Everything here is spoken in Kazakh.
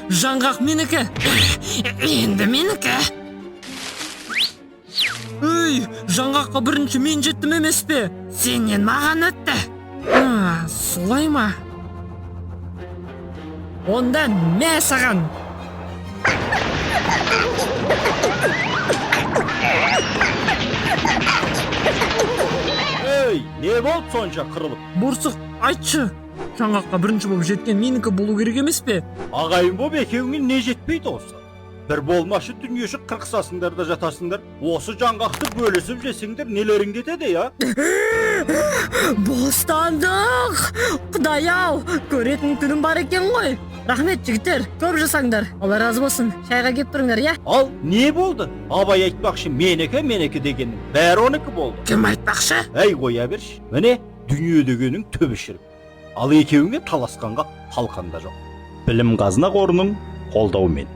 жаңғақ менікі. Енді менікі. Өй, жаңғаққа бірінші мен жеттім емес пе? Сенен маған өтті. Солай ма? Онда мә саған. Ey, ne болды сонша қырылып? Борсық, айтшы. Жаңғаққа бірінші болып жеткен менікі болу керек емес пе? Ағайын боп екеуіңе не жетпейді осы? Бір болмашы дүниеші қырқысасыңдар да жатасыңдар. Осы жаңғақты бөлісіп жесеңдер нелерің кетеді, я? Бостандық! Құдай-ау, көретін күнім бар екен ғой. Рахмет жігіттер, көп жасаңдар. Алла разы болсын. Шайға кеп тұрыңдар, я? Ал, не болды? Абай айтпақшы менікі дегеннің бәрі оныкі болды. Кім айтпақшы? Әй, қоя берші. Міне, дүние дегенің түбі шіріп. Ал екеуіңе таласқанға қалқанда жоқ. Білім қазына қорының қолдауымен.